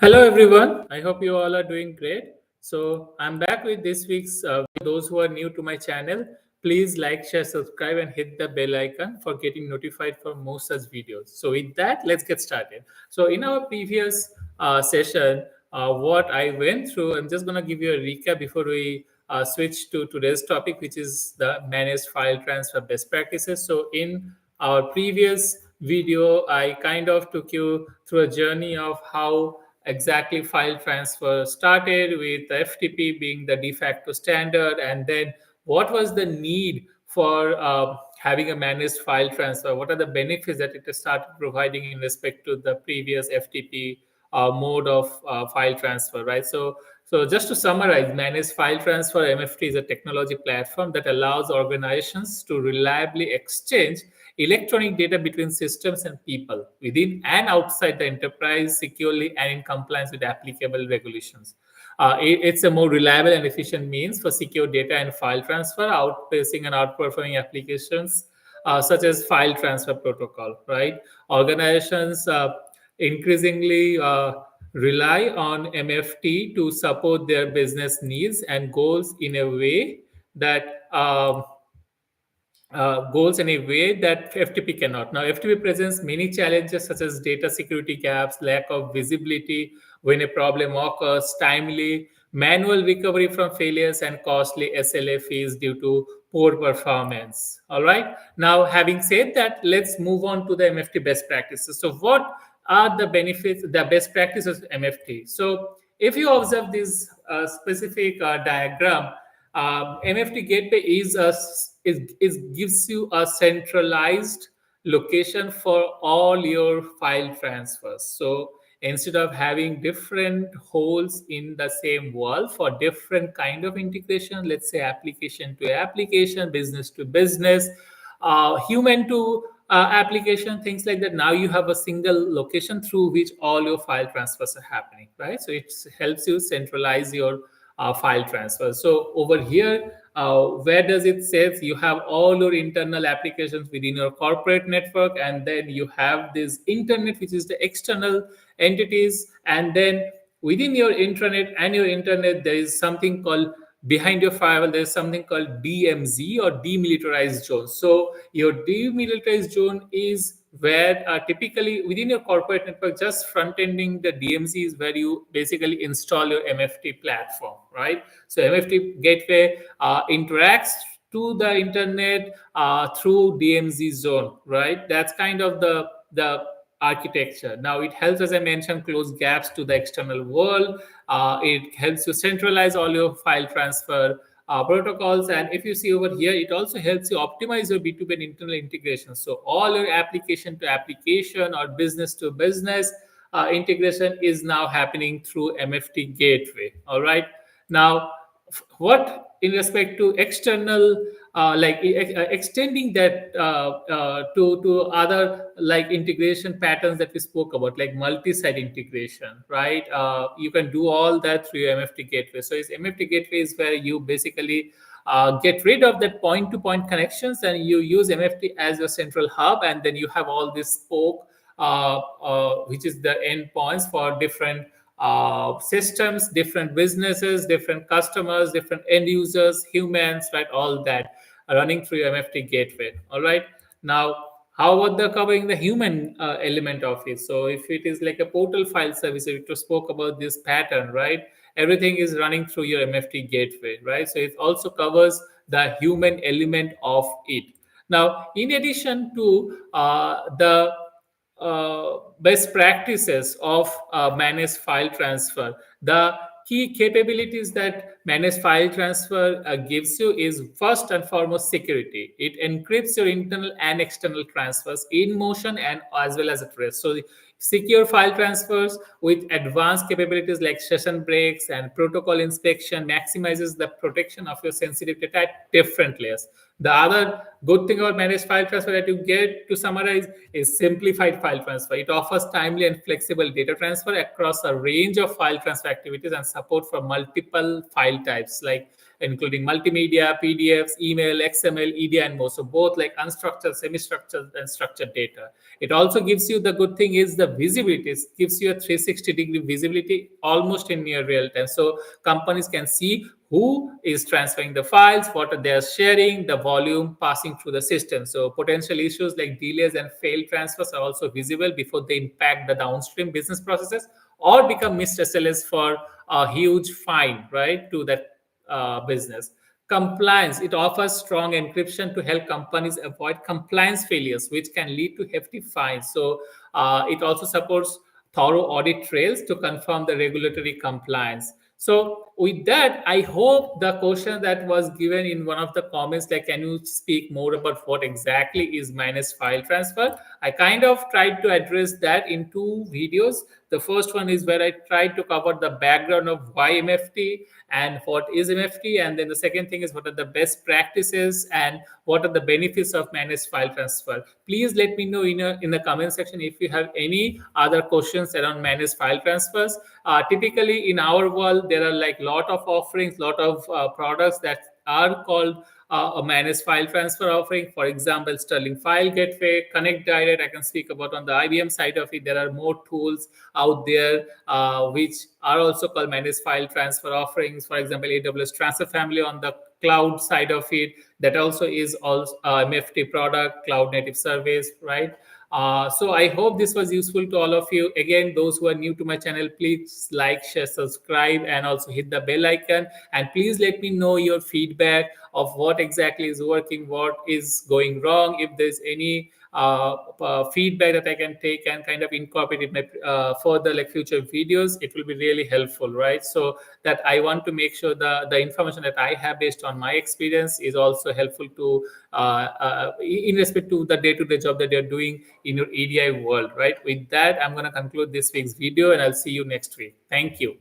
Hello, everyone. I hope you all are doing great. So, I'm back with this week's. Those who are new to my channel, please like, share, subscribe, and hit the bell icon for getting notified for more such videos. So, with that, let's get started. So, in our previous session, what I went through, I'm just going to give you a recap before we switch to today's topic, which is the managed file transfer best practices. So, in our previous video, I kind of took you through a journey of how exactly file transfer started, with the FTP being the de facto standard, and then what was the need for having a managed file transfer? What are the benefits that it has started providing in respect to the previous FTP mode of file transfer, right? So just to summarize, managed file transfer (MFT) is a technology platform that allows organizations to reliably exchange electronic data between systems and people within and outside the enterprise securely and in compliance with applicable regulations. It's a more reliable and efficient means for secure data and file transfer, outpacing and outperforming applications such as file transfer protocol. Right? Organizations increasingly rely on MFT to support their business needs and goals in a way that goals in a way that FTP cannot. Now, FTP presents many challenges such as data security gaps, lack of visibility when a problem occurs, timely manual recovery from failures, and costly SLA fees due to poor performance. All right. Now, having said that, let's move on to the MFT best practices. So, what are the benefits, the best practices of MFT? So, if you observe this specific diagram, MFT gateway is gives you a centralized location for all your file transfers. So instead of having different holes in the same wall for different kind of integration, let's say application to application, business to business, human to application, things like that. Now you have a single location through which all your file transfers are happening, right? So it helps you centralize your file transfer. So over here, where does it say you have all your internal applications within your corporate network, and then you have this internet, which is the external entities, and then within your intranet and your internet, there is something called behind your firewall. There is something called DMZ or demilitarized zone. So your demilitarized zone is where typically within your corporate network, just front ending the DMZ is where you basically install your MFT platform, right? So MFT gateway interacts to the internet through DMZ zone, right? That's kind of the architecture. Now it helps, as I mentioned, close gaps to the external world. It helps you centralize all your file transfer protocols. And if you see over here, it also helps you optimize your B2B and internal integration. So all your application to application or business to business integration is now happening through MFT gateway. All right. Now, what in respect to external extending that to other like integration patterns that we spoke about, like multi-site integration, right? You can do all that through your MFT gateway. So it's MFT gateway is where you basically get rid of that point-to-point connections, and you use MFT as your central hub, and then you have all this spoke, which is the endpoints for different systems, different businesses, different customers, different end users, humans, right? All that running through your MFT gateway. All right. Now, how about the covering the human element of it? So, if it is like a portal file service, if we spoke about this pattern, right? Everything is running through your MFT gateway, right? So, it also covers the human element of it. Now, in addition to the best practices of managed file transfer, the key capabilities that managed file transfer gives you is first and foremost security. It encrypts your internal and external transfers in motion and as well as at rest. So secure file transfers with advanced capabilities like session breaks and protocol inspection maximizes the protection of your sensitive data at different layers. The other good thing about managed file transfer that you get, to summarize, is simplified file transfer. It offers timely and flexible data transfer across a range of file transfer activities and support for multiple file types like including multimedia, PDFs, email, XML, EDI, and more. So both like unstructured, semi-structured, and structured data. It also gives you, the good thing is the visibility. It gives you a 360-degree visibility almost in near real time. So companies can see who is transferring the files, what are they sharing, the volume passing through the system. So potential issues like delays and failed transfers are also visible before they impact the downstream business processes or become missed SLS for a huge fine, right, to that business. Compliance, it offers strong encryption to help companies avoid compliance failures, which can lead to hefty fines. So it also supports thorough audit trails to confirm the regulatory compliance. So with that, I hope the question that was given in one of the comments, like, can you speak more about what exactly is managed file transfer? I kind of tried to address that in two videos. The first one is where I tried to cover the background of why MFT and what is MFT, and then the second thing is what are the best practices and what are the benefits of managed file transfer. Please let me know in the comment section if you have any other questions around managed file transfers. Typically in our world there are like lot of offerings, lot of products that are called a managed file transfer offering. For example, Sterling File Gateway, Connect Direct. I can speak about on the IBM side of it. There are more tools out there which are also called managed file transfer offerings. For example, AWS Transfer Family on the cloud side of it. That also is also MFT product, cloud native service, right? So I hope this was useful to all of you. Again, those who are new to my channel, please like, share, subscribe, and also hit the bell icon. And please let me know your feedback of what exactly is working, what is going wrong. If there's any feedback that I can take and kind of incorporate in my further like future videos, it will be really helpful, right? So that I want to make sure the information that I have based on my experience is also helpful to in respect to the day-to-day job that you're doing in your EDI world, right? With that, I'm going to conclude this week's video and I'll see you next week. Thank you.